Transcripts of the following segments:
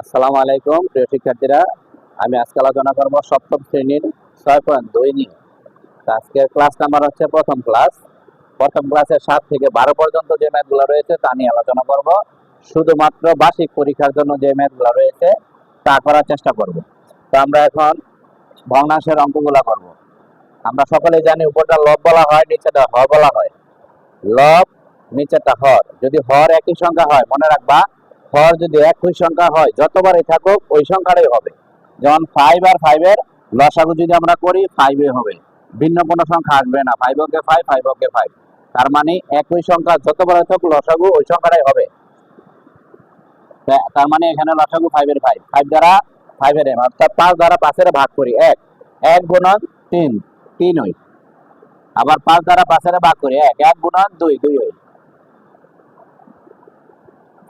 আসসালামু আলাইকুম প্রিয় শিক্ষার্থীরা, আমি আজকে আলোচনা করব সপ্তম শ্রেণীর 6.2 নিয়ে। আজকের ক্লাস নাম্বার হচ্ছে প্রথম ক্লাস। প্রথম ক্লাসের 7 থেকে 12 পর্যন্ত যে ম্যাথগুলো রয়েছে তা নিয়ে আলোচনা করব। শুধুমাত্র বার্ষিক পরীক্ষার জন্য যে ম্যাথগুলো রয়েছে তা করার চেষ্টা করব। তো আমরা এখন ভগ্নাংশের অঙ্কগুলো করব। আমরা সকলেই জানি উপরটা লব বলা হয়, নিচেটা হর বলা হয়। লব, নিচেটা হর। যদি হর একই সংখ্যা হয় মনে রাখবা, হর যদি একই সংখ্যা হয় যতবারই থাকুক ওই সংখ্যাটাই হবে। যেমন 5 আর 5 এর লসাগু যদি আমরা করি 5 এ হবে, ভিন্ন কোনো সংখ্যা আসবে না। 5 ওকে 5, 5 ওকে 5, তার মানে একই সংখ্যা যতবার থাকুক লসাগু ওই সংখ্যাটাই হবে। তার মানে এখানে লসাগু 5 এর 5, 5 দ্বারা 5 এর অর্থাৎ 5 দ্বারা 5 এর ভাগ করি 1, 1 গুণন 3, 3 হয়। আবার 5 দ্বারা 5 এর ভাগ করি 1, 1 গুণন 2, 2 হয়।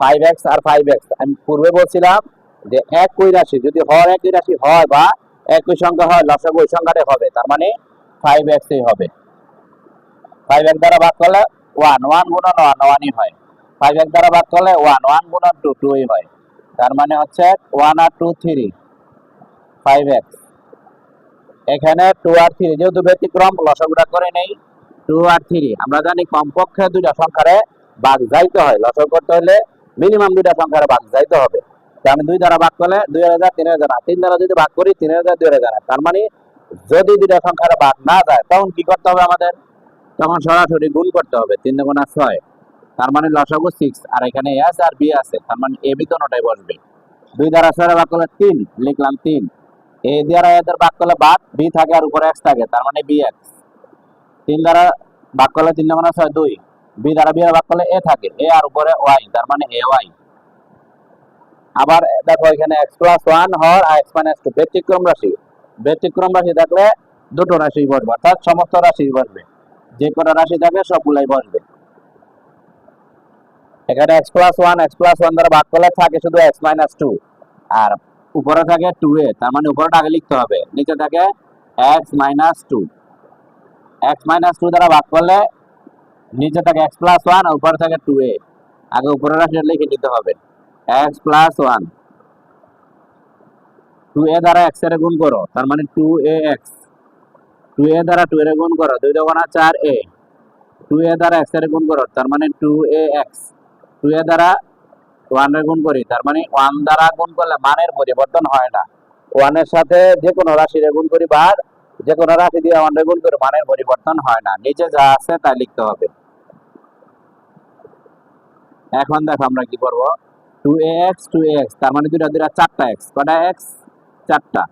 5x আর 5x আমি পূর্বে বলছিলাম যে একই রাশি যদি হর একই রাশি হয় বা একই সংখ্যা হয় লসাগু ওই সংখ্যাটাই হবে, তার মানে 5x ই হবে। 5x দ্বারা ভাগ করলে 1, 1 গুণন 1, 1ই হয়। 5x দ্বারা ভাগ করলে 1, 1 গুণন 2, 2ই হয়। তার মানে হচ্ছে 1 আর 2, 3, 5x। এখানে 2 আর 3 যেহেতু ব্যতিক্রম লসাগুটা করে নেই। 2 আর 3 আমরা জানি কমপক্ষে দুইটা সংখ্যারে ভাগ যাইতে হয়, লসাগু করতে হলে মিনিমাম দুইটা সংখ্যারে ভাগ যাইতে হবে। তো আমি 2 দ্বারা ভাগ করলে 2000, 3000, 3 দ্বারা যদি ভাগ করি 3000, 2000। তার মানে যদি দুইটা সংখ্যার ভাগ না যায় তখন কি করতে হবে আমাদের? তখন সরাসরি গুণ করতে হবে। 3 গুণা 6, তার মানে লসাগু 6। আর এখানে এস আর বি আছে, তার মানে এ বি দোনোটাই বসবে। 2 দ্বারা 6 ভাগ করলে 3, লিখলাম 3। এ দ্বারা এদের ভাগ করলে বাদ, বি থাকে আর উপরে এক্স থাকে, তার মানে বি এক্স। 3 দ্বারা ভাগ করলে 3 গুণা 6, 2। বি দ্বারা বি ভাগ করলে এ থাকে, এ আর উপরে ওয়াই, তার মানে এ ওয়াই। আবার দেখো এখানে x প্লাস 1 হর আর x মাইনাস 2 ব্যতিক্রম রাশি। ব্যতিক্রম রাশি থাকলে দুটো রাশি বসবে, অর্থাৎ সমস্ত রাশি বসবে। যে কোনো রাশি থাকে সবগুলাই বসবে। এখানে x প্লাস 1, x প্লাস 1 দ্বারা ভাগ করলে থাকে শুধু x মাইনাস 2, আর উপরে থাকে 2a, তার মানে উপরেটা আগে লিখতে হবে। নিচে থাকে x মাইনাস 2। x মাইনাস 2 দ্বারা ভাগ করলে নিচে থাকে x প্লাস 1 আর উপরে থাকে 2a। আগে উপরের রাশিটা লিখে নিতে হবে। x প্লাস 1, 2a দ্বারা x এর গুণ করো, তার মানে 2ax। 2a দ্বারা 2 এর গুণ করো, 2 দুগুণা 4a। 2a দ্বারা x এর গুণ করো, তার মানে 2ax। 2a দ্বারা 1 এর গুণ করি, তার মানে 1 দ্বারা গুণ করলে মানের পরিবর্তন হয় না। 1 এর সাথে যে কোনো রাশির গুণ করি বা যে কোনো রাশি দিয়ে 1 এর গুণ করি, মানের পরিবর্তন হয় না। নিচে যা আছে তাই লিখতে হবে। এখন দেখো আমরা কি করব। 2ax, 2ax, তার মানে দুইটা দুইটা 4টা x। কটা x? 4টা।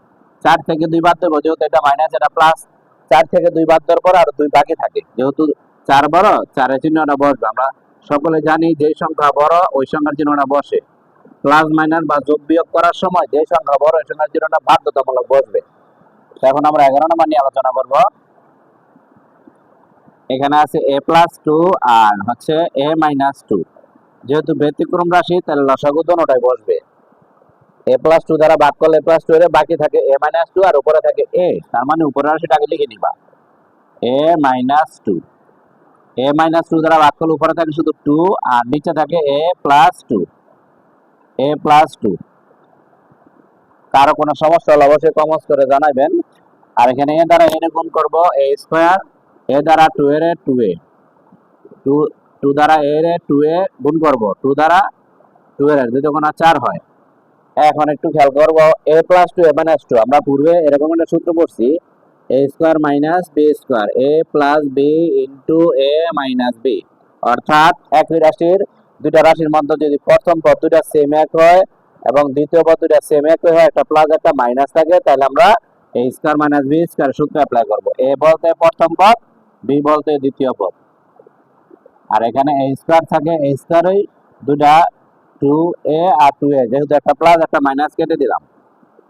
4 থেকে 2 বাদ দেবো, যেহেতু এটা মাইনাস এটা প্লাস। 4 থেকে 2 বাদ দেওয়ার পর আর 2 বাকি থাকে, যেহেতু 4 বড় 4 এর চিহ্নটা বসবে। আমরা সকলে জানি যে সংখ্যা বড় ওই সংখ্যার চিহ্নটা বসে। প্লাস মাইনাস বা যোগ বিয়োগ করার সময় যে সংখ্যা বড় ওই সংখ্যার চিহ্নটা বাধ্যতামূলক বসবে। এখন আমরা 11 নম্বর নিয়ে আলোচনা করব। এখানে আছে a প্লাস 2 আর হচ্ছে a মাইনাস 2। যেহেতু ব্যতিক্রম রাশি তাহলে লসাগু দোনোটাই বসবে। a প্লাস 2 দ্বারা ভাগ করলে a প্লাস 2 এর বাকি থাকে a মাইনাস 2 আর উপরে থাকে a, তার মানে উপরের রাশিটাকে লিখে নিবা a মাইনাস 2। a মাইনাস 2 দ্বারা ভাগ করলে উপরে থাকে শুধু 2 আর নিচে থাকে a প্লাস 2, a প্লাস 2। কারো কোনো সমস্যা হলে অবশ্যই কমেন্টস করে জানাবেন। আর এখানে a দ্বারা a গুণ করব a স্কয়ার, a দ্বারা 2 এর 2a, 2 দ্বারা a এর 2a গুণ করব, 2 দ্বারা 2 এর 2 দুগুণা 4 হয়। এখন একটু খেয়াল করব, a প্লাস 2 a মাইনাস 2 আমরা পূর্বে এরকম একটা সূত্র পড়ছি, a square minus b square, a plus b into a minus b। অর্থাৎ একই রাশির দুইটা রাশির মধ্যে যদি প্রথম পদ দুইটা সেম এক হয় এবং দ্বিতীয় পদ দুইটা সেম এক হয়, একটা প্লাস একটা মাইনাস থাকে, তাহলে আমরা a square minus b square সূত্র অ্যাপ্লাই করব। a বলতে প্রথম পদ, b বলতে দ্বিতীয় পদ। আর এখানে a স্কয়ার থাকে, a স্কয়ারই দুইটা 2a আর 2a, যেহেতু একটা প্লাস একটা মাইনাস কেটে দিলাম,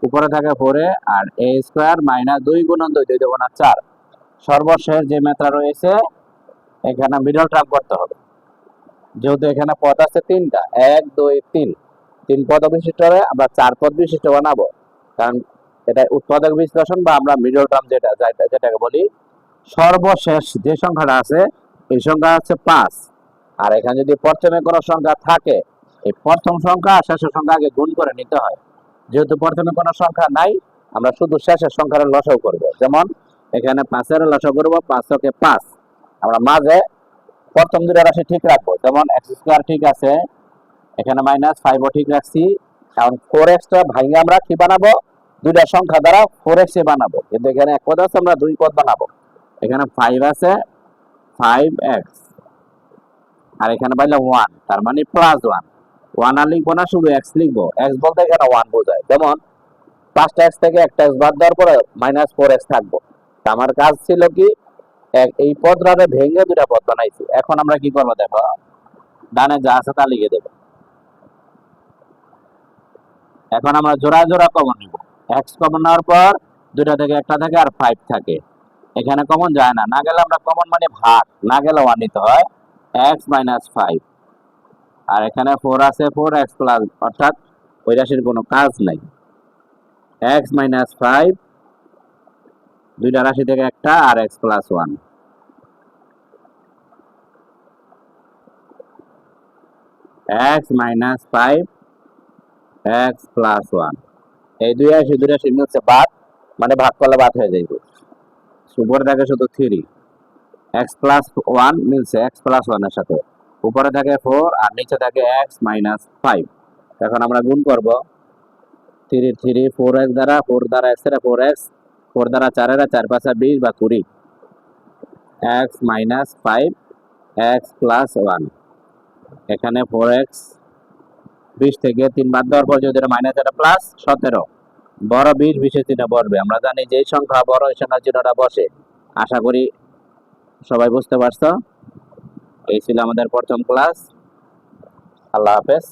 উপরে থাকে 4a R a square minus 2 গুণন 2, 2 দুগুণা 4। সর্বশেষ যে ম্যাথটা রয়েছে এখানে মিডল টার্ম করতে হবে। যেহেতু এখানে পদ আছে 3টা, 1 2 3, 3 পদ বিশিষ্ট হবে, আমরা 4 পদ বিশিষ্ট বানাবো, কারণ এটা উৎপাদক বিশ্লেষণ বা আমরা মিডল টার্ম যেটাকে বলি। সর্বশেষ যে সংখ্যাটা আছে এই সংখ্যা হচ্ছে 5। আর এখানে যদি প্রথমে কোনো সংখ্যা থাকে এই প্রথম সংখ্যা আর শেষের সংখ্যা আগে গুণ করে নিতে হয়। যেহেতু প্রথমে কোনো সংখ্যা নাই, আমরা শুধু শেষের সংখ্যার লসাগু করব। যেমন এখানে 5-এর লসাগু করব, 5 × 5। আমরা মাঝে প্রথম দুটো রাশি ঠিক রাখবো, যেমন x² ঠিক আছে, এখানে -5ও ঠিক রাখছি। এখন 4x ভাঙে আমরা কি বানাবো, দুইটা সংখ্যা দ্বারা 4x বানাবো, কিন্তু এখানে এক পদ আছে, আমরা দুই পদ বানাবো। এখানে 5 আছে, 5x, আর এখানে পাইলে 1, তার মানে +1। 1 আর লিখবো না, শুধু x লিখবো। x বলতে এখানে 1 বোঝায়। যেমন 5টা x থেকে একটা x বাদ দেওয়ার পরে -4x থাকবো। আমার কাজ ছিল কি, এই পদটাকে ভেঙে দুটা পদ বানাইছি। এখন আমরা কি করবো দেখো, ডানে যা আছে তা লিখে দেবো। এখন আমরা জোড়া জোড়া কমন নিব। x কমন নেওয়ার পর দুইটা থেকে একটা থাকে আর 5 থাকে। এখানে কমন যায় না, না গেলে আমরা কমন মানে ভাগ, না গেলে 1 নিতে হয়। x - 5, আর এখানে 4 আছে, 4x প্লাস, অর্থাৎ ওই রাশির কোনো কাজ নাই। x - 5, দুইটা রাশি থেকে একটা আর x + 1। x - 5, x + 1, এই দুই রাশি মিলছে বাদ, মানে ভাগ করলে বাদ হয়ে যাইবে। উপরে থাকে শুধু 3, x + 1 মিলছে x + 1 এর সাথে। উপরে থাকে 4 আর নিচে থাকে x - 5। এখন আমরা গুণ করব 3 3 4x দ্বারা, 4 দ্বারা x এর 4x, 4 দ্বারা 4 এর 4 5 20 বা 20, x - 5, x + 1। এখানে 4x, 20 থেকে 3 বাদ দেওয়ার পর যদি এটা মাইনাস, এটা প্লাস 17। বড় 20, 20 এর চিহ্ন বসবে। আমরা জানি যে সংখ্যা বড় এই সংখ্যার চিহ্নটা বসে। আশা করি সবাই বুঝতে পারছো। এই ছিল আমাদের প্রথম ক্লাস। আল্লাহ হাফেজ।